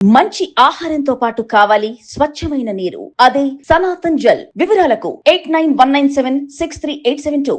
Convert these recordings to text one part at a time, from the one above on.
మంచి ఆహారంతో పాటు కావాలి స్వచ్ఛమైన నీరు. అదే సనాతన్ జల్. వివరాలకు 8919763872.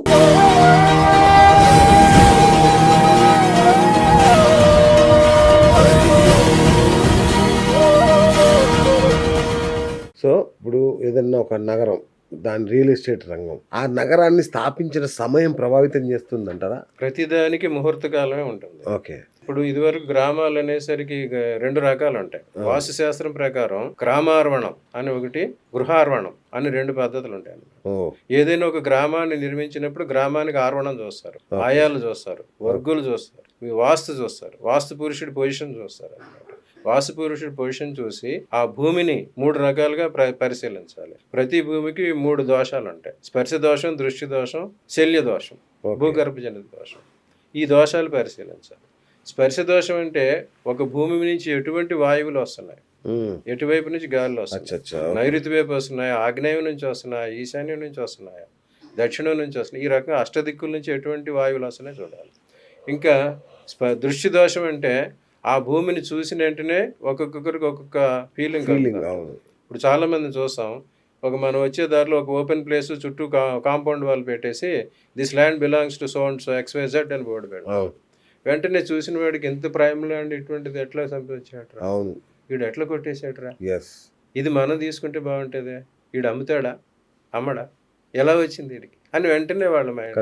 సో ఇప్పుడు ఏదన్నా ఒక నగరం, దాని రియల్ ఎస్టేట్ రంగం ఆ నగరాన్ని స్థాపించిన సమయం ప్రభావితం చేస్తుందంటారా? ప్రతిదానికి ముహూర్త కాలమే ఉంటుంది. ఓకే. ఇప్పుడు ఇదివరకు గ్రామాలు అనేసరికి రెండు రకాలు ఉంటాయి. వాస్తు శాస్త్రం ప్రకారం గ్రామార్వణం అని ఒకటి, గృహార్వణం అని రెండు పద్ధతులు ఉంటాయి. ఏదైనా ఒక గ్రామాన్ని నిర్మించినప్పుడు గ్రామానికి ఆర్వణం చూస్తారు, ఆయాలు చూస్తారు, వర్గులు చూస్తారు, వాస్తు చూస్తారు, వాస్తు పురుషుడి పొజిషన్ చూస్తారు అన్నమాట. వాస్తు పురుషుడి పొజిషన్ చూసి ఆ భూమిని మూడు రకాలుగా పరిశీలించాలి. ప్రతి భూమికి మూడు దోషాలు ఉంటాయి: స్పర్శ దోషం, దృష్టి దోషం, శల్య దోషం, భూగర్భజనిత దోషం. ఈ దోషాలు పరిశీలించాలి. స్పర్శ దోషం అంటే ఒక భూమి నుంచి ఎటువంటి వాయువులు వస్తున్నాయి, ఎటువైపు నుంచి గాలులు వస్తున్నాయి, నైరుతి వైపు వస్తున్నాయి, ఆగ్నేయం నుంచి వస్తున్నాయి, ఈశాన్యం నుంచి వస్తున్నాయి, దక్షిణం నుంచి వస్తున్నాయి, ఈ రకంగా అష్టదిక్కుల నుంచి ఎటువంటి వాయువులు వస్తున్నాయి చూడాలి. ఇంకా దృష్టి దోషం అంటే ఆ భూమిని చూసిన వెంటనే ఒక్కొక్కరికి ఒక్కొక్క ఫీలింగ్. ఇప్పుడు చాలా మంది చూస్తాం, మనం వచ్చే దారిలో ఒక ఓపెన్ ప్లేస్ చుట్టూ కాంపౌండ్ వాళ్ళు పెట్టేసి this land belongs to so and so XYZ అని బోర్డు పెడతాం. వెంటనే చూసిన వాడికి ఎంత ప్రైమ్ ల్యాండ్ ఇటువంటిది ఎట్లా సంపాదించాడరా, వీడు ఎట్లా కొట్టేసాడరా, ఇది మనం తీసుకుంటే బాగుంటుంది, వీడు అమ్ముతాడా అమ్మడా, ఎలా వచ్చింది వీడికి అని వెంటనే వాళ్ళ మైండ్.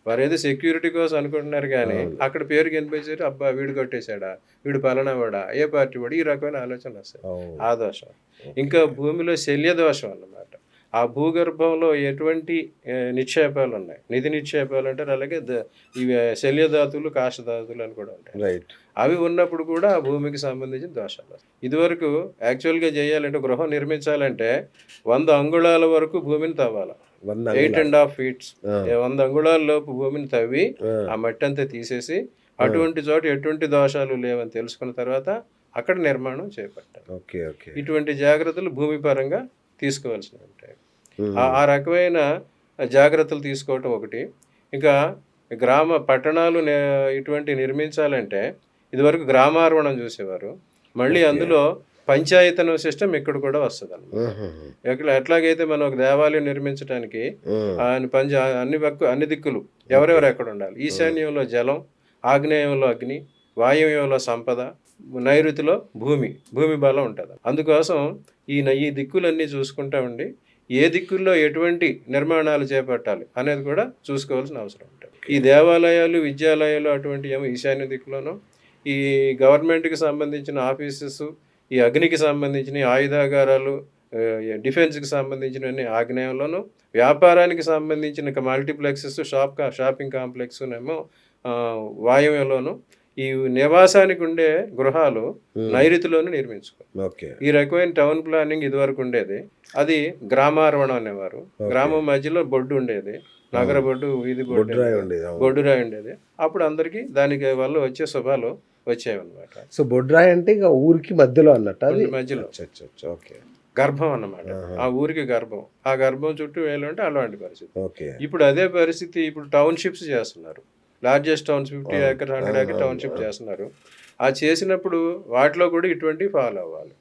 వారు ఏదో సెక్యూరిటీ కోసం అనుకుంటున్నారు కానీ అక్కడ పేరు కనిపించారు, అబ్బా వీడు కొట్టేశాడా, వీడు పలానా వాడా, ఏ పార్టీ వాడు, ఈ రకమైన ఆలోచన వస్తాయి. ఆ దోషం. ఇంకా భూమిలో శల్య దోషం అన్నమాట. ఆ భూగర్భంలో ఎటువంటి నిక్షేపాలు ఉన్నాయి, నిధి నిక్షేపాలు అంటారు, అలాగే ఇవి శల్యధాతులు, కాష్టధాతులు అని కూడా ఉంటాయి. అవి ఉన్నప్పుడు కూడా ఆ భూమికి సంబంధించిన దోషాలు. ఇదివరకు యాక్చువల్గా చేయాలంటే, గృహం నిర్మించాలంటే 100 అంగుళాల వరకు భూమిని తవ్వాలి. 8.5 feet 100 అంగుళాల లోపు భూమిని తవ్వి ఆ మట్టి అంతా తీసేసి అటువంటి చోట ఎటువంటి దోషాలు లేవని తెలుసుకున్న తర్వాత అక్కడ నిర్మాణం చేపట్టాలి. ఇటువంటి జాగ్రత్తలు భూమి పరంగా తీసుకోవాల్సి ఉంటాయి. ఆ రకమైన జాగ్రత్తలు తీసుకోవటం ఒకటి. ఇంకా పట్టణాలు ఇటువంటి నిర్మించాలంటే ఇదివరకు గ్రామార్వణం చూసేవారు, మళ్ళీ అందులో పంచాయతన సిస్టమ్ ఇక్కడ కూడా వస్తుంది అన్నమాట. ఎట్లాగైతే మనం ఒక దేవాలయం నిర్మించడానికి అన్ని దిక్కులు ఎవరెవరు ఎక్కడ ఉండాలి, ఈశాన్యంలో జలం, ఆగ్నేయంలో అగ్ని, వాయువ్యంలో సంపద, నైరుతిలో భూమి బలం ఉంటుంది. అందుకోసం ఈ దిక్కులన్నీ చూసుకుంటా ఉండి ఏ దిక్కుల్లో ఎటువంటి నిర్మాణాలు చేపట్టాలి అనేది కూడా చూసుకోవాల్సిన అవసరం ఉంటుంది. ఈ దేవాలయాలు, విద్యాలయాలు అటువంటి ఏమో ఈశాన్య దిక్కులోనూ, ఈ గవర్నమెంట్కి సంబంధించిన ఆఫీసెస్, ఈ అగ్నికి సంబంధించిన ఆయుధాగారాలు, డిఫెన్స్కి సంబంధించినవన్నీ ఆగ్నేయంలోను, వ్యాపారానికి సంబంధించిన మల్టీప్లెక్సెస్, షాపింగ్ కాంప్లెక్స్ ఏమో వాయువ్యంలోను, ఈ నివాసానికి ఉండే గృహాలు నైరుతిలోనూ నిర్మించుకోవాలి. ఈ రకమైన టౌన్ ప్లానింగ్ ఇదివరకు ఉండేది, అది గ్రామార్వణం అనేవారు. గ్రామం మధ్యలో బొడ్డు ఉండేది, నగర బొడ్డు, వీధి బొడ్డురాయి ఉండేది. అప్పుడు అందరికి దానికి వల్ల వచ్చే శుభాలు వచ్చాయన్నమాట. సో బొడ్రాయి అంటే ఇక ఊరికి మధ్యలో అన్నట్టు, మధ్యలో గర్భం అన్నమాట. ఆ ఊరికి గర్భం, ఆ గర్భం చుట్టూ వేయాలంటే అలాంటి పరిస్థితి. ఇప్పుడు అదే పరిస్థితి ఇప్పుడు టౌన్షిప్స్ చేస్తున్నారు. Largest towns 50 acres 100 acre township చేస్తున్నారు. ఆ చేసినప్పుడు వాటిలో కూడా ఇటువంటి ఫాలో అవ్వాలి.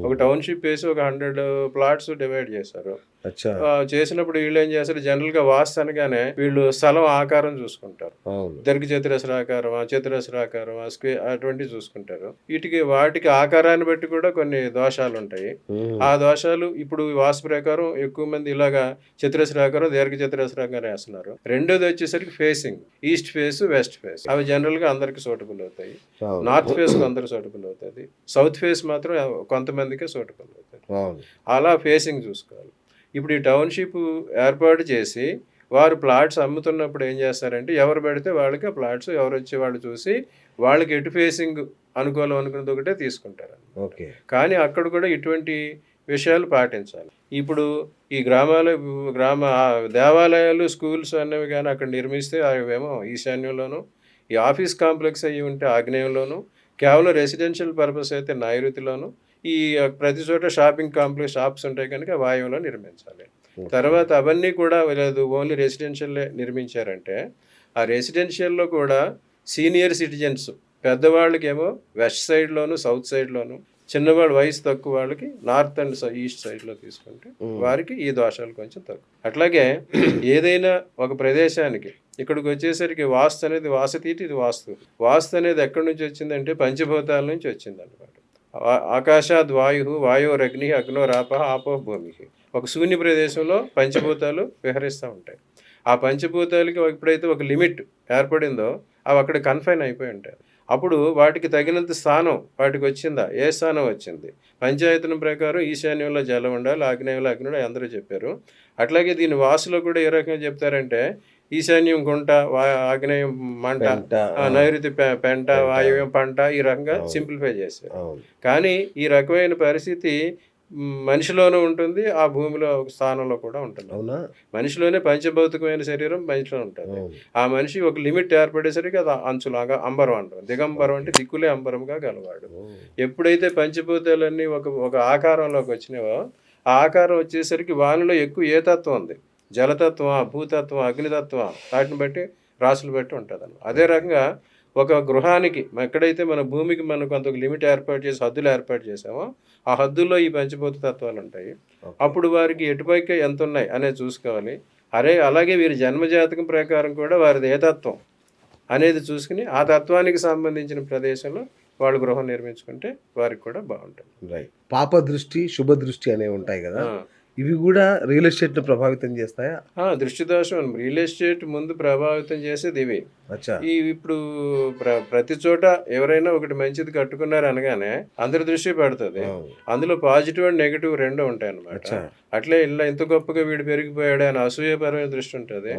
ఒక టౌన్షిప్ వేసి ఒక 100 plots డివైడ్ చేశారు. చేసినప్పుడు వీళ్ళు ఏం చేస్తారు, జనరల్ గా వాస్తు అనగానే వీళ్ళు స్థలం ఆకారం చూసుకుంటారు, దీర్ఘ చతురస్రాకారమా, చతురస్రాకారమా, స్క్వేర్ అటువంటి చూసుకుంటారు. వాటికి ఆకారాన్ని బట్టి కూడా కొన్ని దోషాలు ఉంటాయి. ఆ దోషాలు ఇప్పుడు వాస్తు ప్రకారం ఎక్కువ మంది ఇలాగా చతురస్రాకారం, దీర్ఘ చతురస్రాకారం వేస్తున్నారు. రెండోది వచ్చేసరికి facing, east face, west face. అవి జనరల్ గా అందరికి సూటబుల్ అవుతాయి. నార్త్ ఫేస్ అందరికి సూటబుల్ అవుతుంది, సౌత్ ఫేస్ మాత్రం కొంతమందికే సూటబుల్ అవుతుంది. అలా ఫేసింగ్ చూసుకోవాలి. ఇప్పుడు ఈ టౌన్షిప్ ఏర్పాటు చేసి వారు ప్లాట్స్ అమ్ముతున్నప్పుడు ఏం చేస్తారంటే, ఎవరు పెడితే వాళ్ళకి ఆ ప్లాట్స్, ఎవరు వచ్చి వాళ్ళు చూసి వాళ్ళకి ఎటు ఫేసింగ్ అనుకూలం అనుకున్నది ఒకటే తీసుకుంటారు. కానీ అక్కడ కూడా ఇటువంటి విషయాలు పాటించాలి. ఇప్పుడు ఈ గ్రామ దేవాలయాలు, స్కూల్స్ అనేవి కానీ అక్కడ నిర్మిస్తే అవేమో ఈశాన్యంలోను, ఈ ఆఫీస్ కాంప్లెక్స్ అయ్యి ఉంటే ఆగ్నేయంలోను, కేవలం రెసిడెన్షియల్ పర్పస్ అయితే నైరుతిలోను, ఈ ప్రతి చోట షాపింగ్ కాంప్లెక్స్, షాప్స్ ఉంటాయి కనుక వాయువులో నిర్మించాలి. తర్వాత అవన్నీ కూడా లేదు, ఓన్లీ రెసిడెన్షియల్ నిర్మించారంటే ఆ రెసిడెన్షియల్లో కూడా సీనియర్ సిటిజన్స్ పెద్దవాళ్ళకేమో వెస్ట్ సైడ్లోను సౌత్ సైడ్లోను, చిన్నవాళ్ళు వయసు తక్కువ వాళ్ళకి నార్త్ అండ్ ఈస్ట్ సైడ్లో తీసుకుంటే వారికి ఈ దోషాలు కొంచెం తక్కువ. అట్లాగే ఏదైనా ఒక ప్రదేశానికి ఇక్కడికి వచ్చేసరికి వాస్తు అనేది వాసతీటి, ఇది వాస్తు అనేది ఎక్కడి నుంచి వచ్చిందంటే పంచభూతాల నుంచి వచ్చింది అనమాట. ఆకాశాద్ వాయు, వాయోరగ్ని, అగ్నోరాప, ఆపో భూమి. ఒక శూన్య ప్రదేశంలో పంచభూతాలు విహరిస్తూ ఉంటాయి. ఆ పంచభూతాలకి ఎప్పుడైతే ఒక లిమిట్ ఏర్పడిందో అవి అక్కడ కన్ఫైన్ అయిపోయి ఉంటాయి. అప్పుడు వాటికి తగినంత స్థానం వాటికి వచ్చిందా? ఏ స్థానం వచ్చింది? పంచాయతనం ప్రకారం ఈశాన్యంలో జలం ఉండాలి, ఆగ్నేయంలో అగ్ని, అందరూ చెప్పారు. అట్లాగే దీని వాసులో కూడా ఏ రకంగా చెప్తారంటే ఈశాన్యం గుంట, ఆగ్నేయం మంట, నైరుతి పెంట, వాయువ్యం పంట, ఈ రకంగా సింప్లిఫై చేశారు. కానీ ఈ రకమైన పరిస్థితి మనిషిలోనూ ఉంటుంది, ఆ భూమిలో ఒక స్థానంలో కూడా ఉంటుంది. మనిషిలోనే పంచభౌతికమైన శరీరం మనిషిలో ఉంటుంది. ఆ మనిషి ఒక లిమిట్ ఏర్పడేసరికి అది అంచులాగా అంబరం అంటారు. దిగంబరం అంటే దిక్కులే అంబరంగా గలవాడు. ఎప్పుడైతే పంచభూతాలన్నీ ఒక ఆకారంలోకి వచ్చినావో, ఆ ఆకారం వచ్చేసరికి వానిలో ఎక్కువ ఏ తత్వం ఉంది? జలతత్వం, భూతత్వం, అగ్నితత్వం, వాటిని బట్టి రాసులు బట్టి ఉంటుంది అన్నమాట. అదే రకంగా ఒక గృహానికి ఎక్కడైతే మన భూమికి మనం కొంత లిమిట్ ఏర్పాటు చేసి హద్దులు ఏర్పాటు చేసామో ఆ హద్దుల్లో ఈ పంచభూత తత్వాలు ఉంటాయి. అప్పుడు వారికి ఎటుపైకి ఎంత ఉన్నాయి అనేది చూసుకోవాలి. అలాగే వీరి జన్మజాతకం ప్రకారం కూడా వారిది ఏ తత్వం అనేది చూసుకుని ఆ తత్వానికి సంబంధించిన ప్రదేశంలో వాళ్ళు గృహం నిర్మించుకుంటే వారికి కూడా బాగుంటుంది. పాప దృష్టి, శుభ దృష్టి అనేవి ఉంటాయి కదా, ఇవి కూడా రియల్ ఎస్టేట్ ను ప్రభావితం చేస్తాయా? దృష్టి దోషం రియల్ ఎస్టేట్ ముందు ప్రభావితం చేసేది ఇవి. ఇప్పుడు ప్రతి చోట ఎవరైనా ఒకటి మంచిది కట్టుకున్నారు అనగానే అందరి దృష్టి పడుతుంది. అందులో పాజిటివ్ అండ్ నెగిటివ్ రెండు ఉంటాయి అన్నమాట. అట్లే ఇలా ఇంత గొప్పగా వీడు పెరిగిపోయాడు అని అసూయపరమైన దృష్టి ఉంటుంది.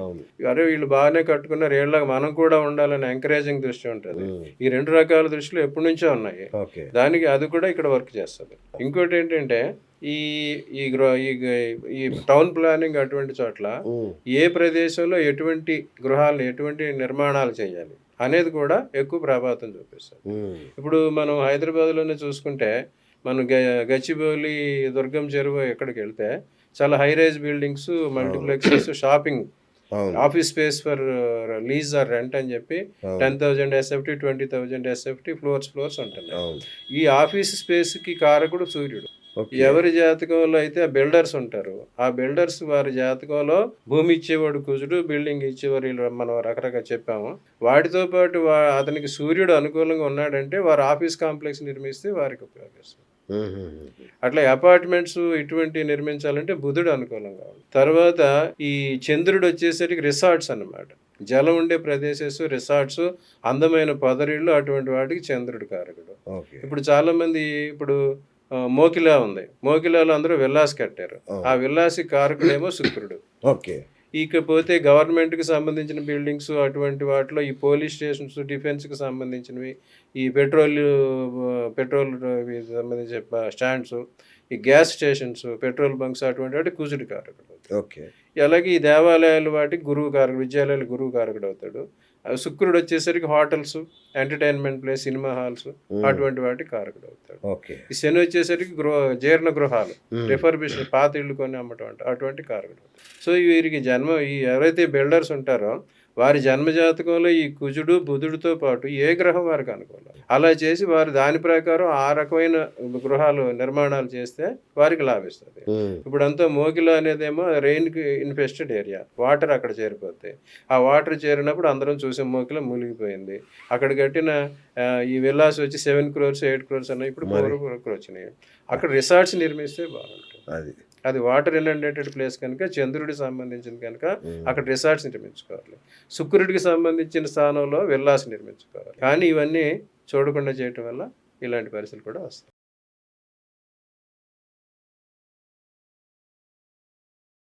అరే వీళ్ళు బాగానే కట్టుకున్నారు, వీళ్ళకి మనం కూడా ఉండాలని ఎంకరేజింగ్ దృష్టి ఉంటుంది. ఈ రెండు రకాల దృష్టిలు ఎప్పటి నుంచో ఉన్నాయి. దానికి అది కూడా ఇక్కడ వర్క్ చేస్తుంది. ఇంకోటి ఏంటంటే ఈ టౌన్ ప్లానింగ్ అటువంటి చోట్ల ఏ ప్రదేశంలో ఎటువంటి గృహాలు, ఎటువంటి నిర్మాణాలు చేయాలి అనేది కూడా ఎక్కువ ప్రభావితం చూపిస్తారు. ఇప్పుడు మనం హైదరాబాద్లోనే చూసుకుంటే మనం గచ్చిబౌలి, దుర్గం చెరువు ఎక్కడికి వెళ్తే చాలా high rise buildings, multiplexes, shopping, office space for lease or rent అని చెప్పి 10,000 SFT, 20,000 SFT ఫ్లోర్స్ ఉంటున్నాయి. ఈ ఆఫీస్ స్పేస్ కి కారకుడు సూర్యుడు. ఎవరి జాతకంలో అయితే ఆ బిల్డర్స్ ఉంటారు, ఆ బిల్డర్స్ వారి జాతకంలో భూమి ఇచ్చేవాడు కుజుడు, బిల్డింగ్ ఇచ్చేవారు మనం రకరకాల చెప్పాము. వాటితో పాటు అతనికి సూర్యుడు అనుకూలంగా ఉన్నాడంటే వారు ఆఫీస్ కాంప్లెక్స్ నిర్మిస్తే వారికి ఉపయోగిస్తారు. అట్లా అపార్ట్మెంట్స్ ఇటువంటి నిర్మించాలంటే బుధుడు అనుకూలంగా ఉంది. తర్వాత ఈ చంద్రుడు వచ్చేసరికి రిసార్ట్స్ అన్నమాట. జలం ఉండే ప్రదేశస్, రిసార్ట్స్, అందమైన పొదరిళ్ళు, అటువంటి వాటికి చంద్రుడు కారకుడు. ఇప్పుడు చాలా మంది ఇప్పుడు మోకిలా ఉంది, మోకిలాలో అందరూ విల్లాస్ కట్టారు. ఆ విల్లాసి కారకుడేమో శుక్రుడు. ఇకపోతే గవర్నమెంట్కి సంబంధించిన బిల్డింగ్స్ అటువంటి వాటిలో ఈ పోలీస్ స్టేషన్స్, డిఫెన్స్కి సంబంధించినవి, ఈ పెట్రోల్ సంబంధించిన స్టాండ్స్, ఈ గ్యాస్ స్టేషన్స్, పెట్రోల్ బంక్స్, అటువంటి వాటి కుజుడు కారకుడు. అలాగే ఈ దేవాలయాలు వాటికి గురువు కారకుడు, విద్యాలయాలు గురువు కారకుడు అవుతాడు. శుక్రుడు వచ్చేసరికి hotels, entertainment place, cinema halls, అటువంటి వాటికి కారకుడు అవుతాడు. ఈ శని వచ్చేసరికి జీర్ణ గృహాలు, రిఫర్బిషన్, పాత ఇళ్ళు కొని అమ్మటం, అటువంటి కారకుడు. సో వీరికి ఎవరైతే బిల్డర్స్ ఉంటారో వారి జన్మజాతకంలో ఈ కుజుడు, బుధుడితో పాటు ఏ గ్రహం వారికి అనుకూలం, అలా చేసి వారు దాని ప్రకారం ఆ రకమైన గృహాలు నిర్మాణాలు చేస్తే వారికి లాభిస్తుంది. ఇప్పుడు అంతా మోకిలా అనేదేమో రెయిన్ ఇన్ఫెస్టెడ్ ఏరియా, వాటర్ అక్కడ చేరిపోతాయి. ఆ వాటర్ చేరినప్పుడు అందరం చూసే మోకిలా మూలిగిపోయింది. అక్కడ కట్టిన ఈ విల్లాస్ వచ్చి 7 crores 8 crores అన్న, ఇప్పుడు 4 crores వచ్చినాయి. అక్కడ రిసార్ట్స్ నిర్మిస్తే బాగుంటుంది. అది వాటర్ ఇన్లండేటెడ్ ప్లేస్ కనుక, చంద్రుడికి సంబంధించింది కనుక అక్కడ రిసార్ట్స్ నిర్మించుకోవాలి. శుక్రుడికి సంబంధించిన స్థానంలో విల్లాస్ నిర్మించుకోవాలి. కానీ ఇవన్నీ చూడకుండా చేయటం వల్ల ఇలాంటి పరిస్థితులు కూడా వస్తాయి.